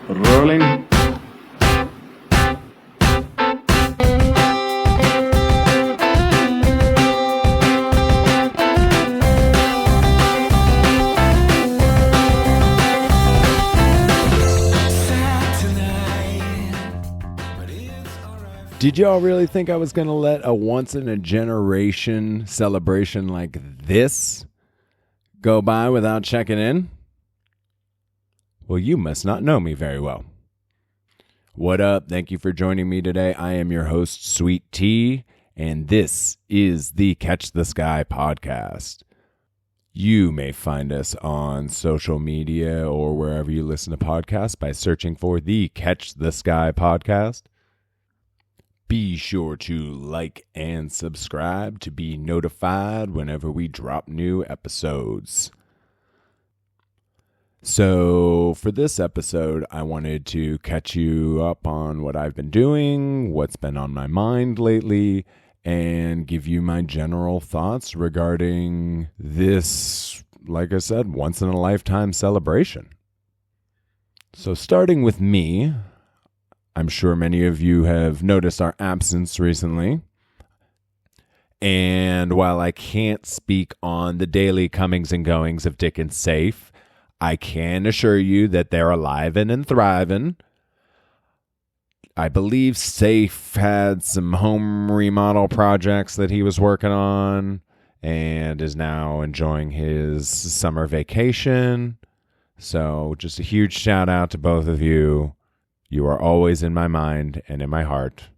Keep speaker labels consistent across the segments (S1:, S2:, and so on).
S1: Rolling.
S2: Did y'all really think I was going to let a once-in-a-generation celebration like this go by without checking in? Well, you must not know me very well. What up? Thank you for joining me today. I am your host, Sweet Tea, and this is the Catch the Sky podcast. You may find us on social media or wherever you listen to podcasts by searching for the Catch the Sky podcast. Be sure to like and subscribe to be notified whenever we drop new episodes. So for this episode, I wanted to catch you up on what I've been doing, what's been on my mind lately, and give you my general thoughts regarding this, like I said, once-in-a-lifetime celebration. So starting with me, I'm sure many of you have noticed our absence recently. And while I can't speak on the daily comings and goings of Dick and Saif, I can assure you that they're alive and thriving. I believe Saif had some home remodel projects that he was working on and is now enjoying his summer vacation. So just a huge shout out to both of you. You are always in my mind and in my heart.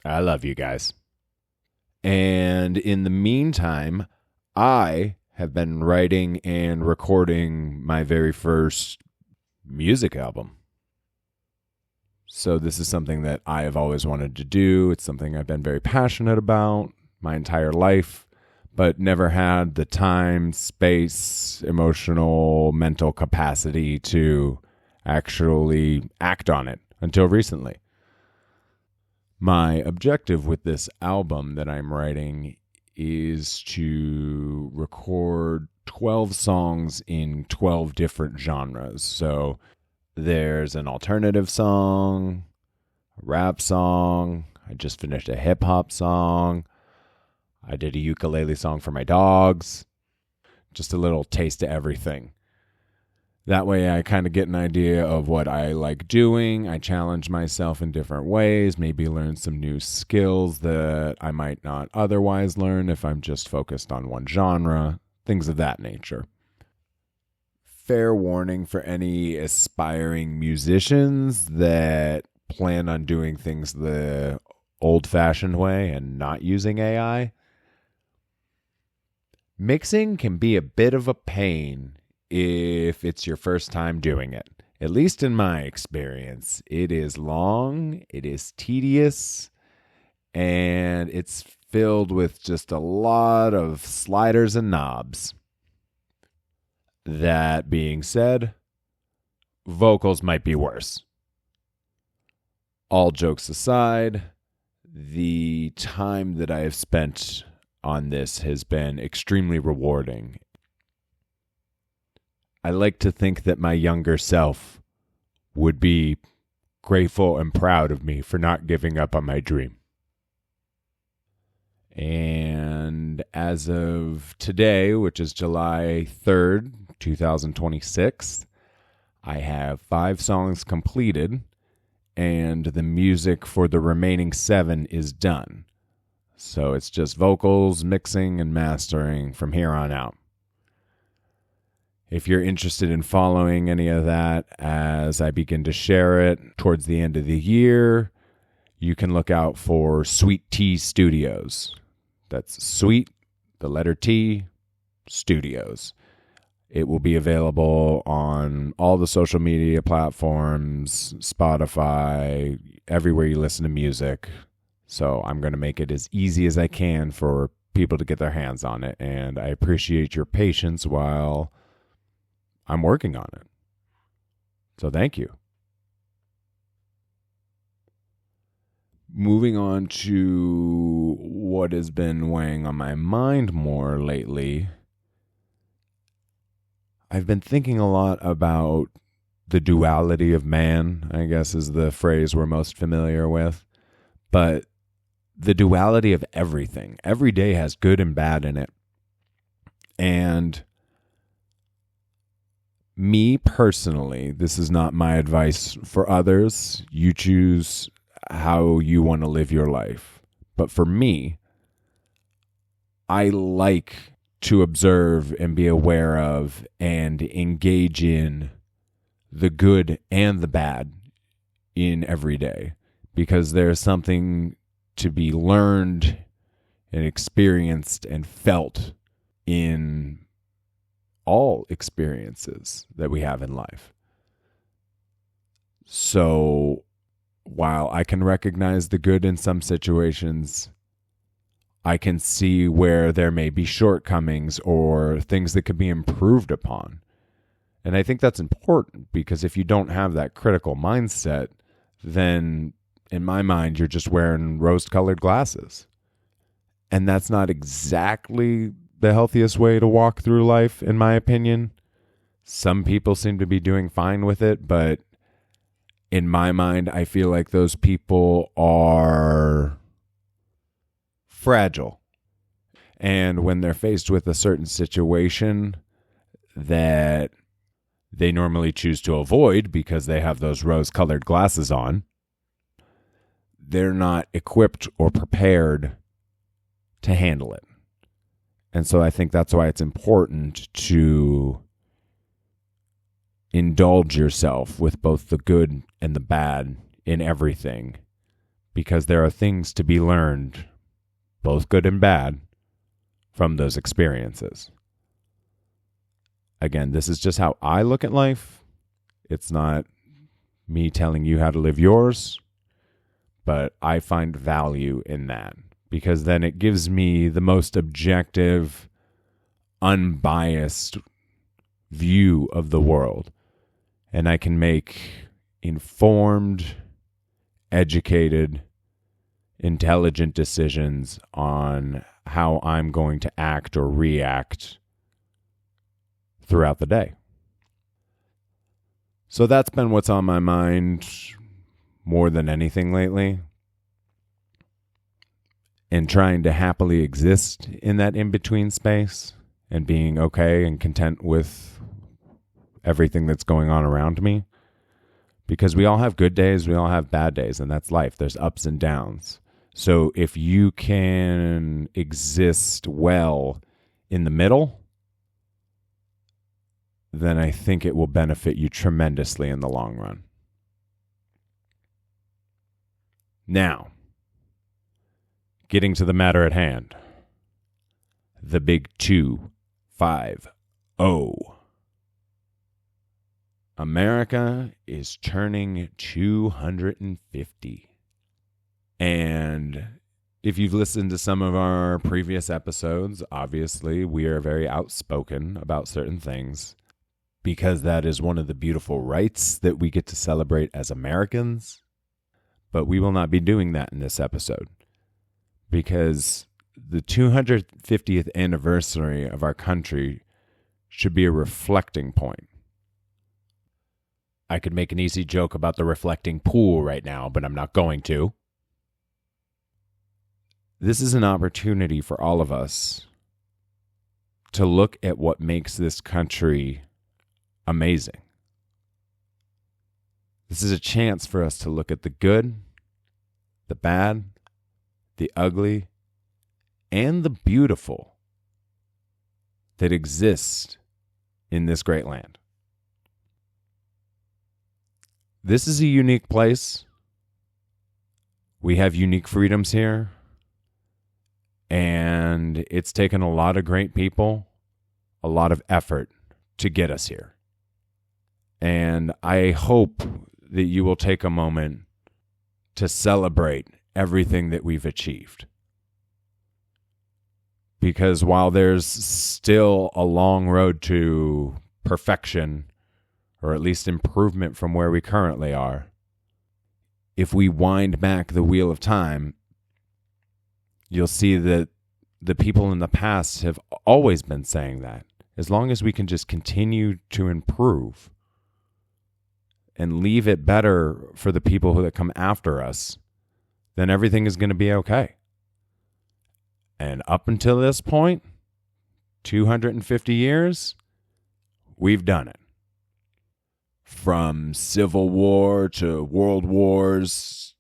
S2: I love you guys. And in the meantime, I have been writing and recording my very first music album. So this is something that I have always wanted to do. It's something I've been very passionate about my entire life, but never had the time, space, emotional, mental capacity to actually act on it until recently. My objective with this album that I'm writing is to record 12 songs in 12 different genres. So there's an alternative song, a rap song, I just finished a hip-hop song, I did a ukulele song for my dogs, just a little taste of everything. That way I kind of get an idea of what I like doing. I challenge myself in different ways, maybe learn some new skills that I might not otherwise learn if I'm just focused on one genre, things of that nature. Fair warning for any aspiring musicians that plan on doing things the old-fashioned way and not using AI. Mixing can be a bit of a pain if it's your first time doing it. At least in my experience, it is long, it is tedious, and it's filled with just a lot of sliders and knobs. That being said, vocals might be worse. All jokes aside, the time that I have spent on this has been extremely rewarding. I like to think that my younger self would be grateful and proud of me for not giving up on my dream. And as of today, which is July 3rd, 2026, I have 5 songs completed, and the music for the remaining 7 is done. So it's just vocals, mixing, and mastering from here on out. If you're interested in following any of that as I begin to share it towards the end of the year, you can look out for Sweet Tea Studios. That's Sweet, the letter T, Studios. It will be available on all the social media platforms, Spotify, everywhere you listen to music. So I'm going to make it as easy as I can for people to get their hands on it. And I appreciate your patience while I'm working on it. So thank you. Moving on to what has been weighing on my mind more lately, I've been thinking a lot about the duality of man, I guess is the phrase we're most familiar with. But the duality of everything. Every day has good and bad in it. And me personally, this is not my advice for others. You choose how you want to live your life. But for me, I like to observe and be aware of and engage in the good and the bad in every day, because there's something to be learned and experienced and felt in all experiences that we have in life. So while I can recognize the good in some situations, I can see where there may be shortcomings or things that could be improved upon. And I think that's important, because if you don't have that critical mindset, then in my mind, you're just wearing rose-colored glasses. And that's not exactly the healthiest way to walk through life, in my opinion. Some people seem to be doing fine with it, but in my mind, I feel like those people are fragile. And when they're faced with a certain situation that they normally choose to avoid because they have those rose-colored glasses on, they're not equipped or prepared to handle it. And so I think that's why it's important to indulge yourself with both the good and the bad in everything, because there are things to be learned, both good and bad, from those experiences. Again, this is just how I look at life. It's not me telling you how to live yours, but I find value in that, because then it gives me the most objective, unbiased view of the world. And I can make informed, educated, intelligent decisions on how I'm going to act or react throughout the day. So that's been what's on my mind more than anything lately. And trying to happily exist in that in-between space and being okay and content with everything that's going on around me. Because we all have good days, we all have bad days, and that's life. There's ups and downs. So if you can exist well in the middle, then I think it will benefit you tremendously in the long run. Now, getting to the matter at hand. The big 250. America is turning 250. And if you've listened to some of our previous episodes, obviously we are very outspoken about certain things, because that is one of the beautiful rights that we get to celebrate as Americans. But we will not be doing that in this episode, because the 250th anniversary of our country should be a reflecting point. I could make an easy joke about the reflecting pool right now, but I'm not going to. This is an opportunity for all of us to look at what makes this country amazing. This is a chance for us to look at the good, the bad, the ugly, and the beautiful that exist in this great land. This is a unique place. We have unique freedoms here. And it's taken a lot of great people, a lot of effort to get us here. And I hope that you will take a moment to celebrate everything that we've achieved. Because while there's still a long road to perfection, or at least improvement from where we currently are, if we wind back the wheel of time, you'll see that the people in the past have always been saying that. As long as we can just continue to improve, and leave it better for the people that come after us, then everything is going to be okay. And up until this point, 250 years, we've done it. From Civil War to World Wars,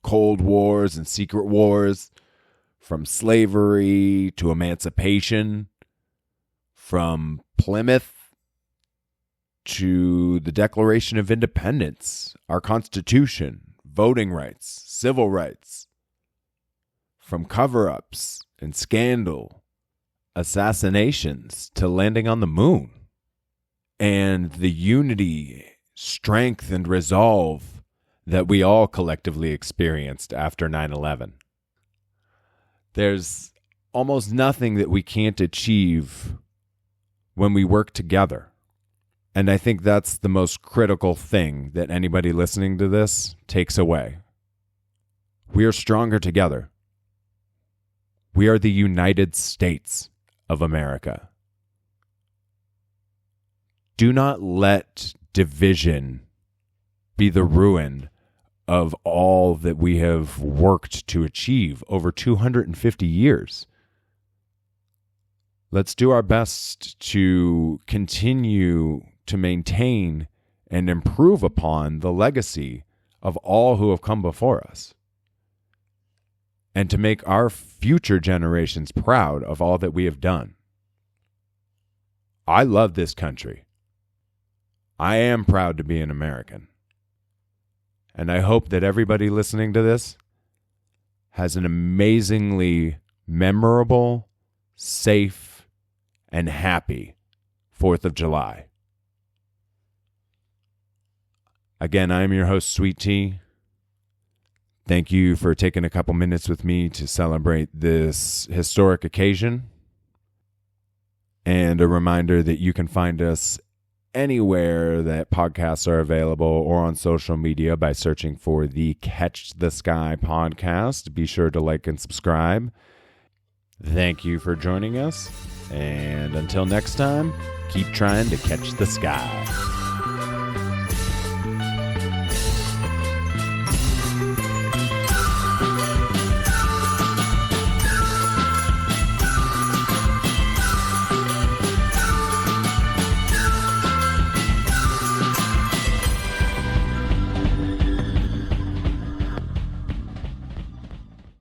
S2: Cold Wars and Secret Wars, from slavery to emancipation, from Plymouth to the Declaration of Independence, our Constitution, voting rights, civil rights, from cover-ups and scandal, assassinations to landing on the moon, and the unity, strength, and resolve that we all collectively experienced after 9/11. There's almost nothing that we can't achieve when we work together. And I think that's the most critical thing that anybody listening to this takes away. We are stronger together. We are the United States of America. Do not let division be the ruin of all that we have worked to achieve over 250 years. Let's do our best to continue to maintain and improve upon the legacy of all who have come before us, and to make our future generations proud of all that we have done. I love this country. I am proud to be an American. And I hope that everybody listening to this has an amazingly memorable, safe, and happy 4th of July. Again, I'm your host, Sweet Tea. Thank you for taking a couple minutes with me to celebrate this historic occasion. And a reminder that you can find us anywhere that podcasts are available or on social media by searching for the Catch the Sky podcast. Be sure to like and subscribe. Thank you for joining us. And until next time, keep trying to catch the sky.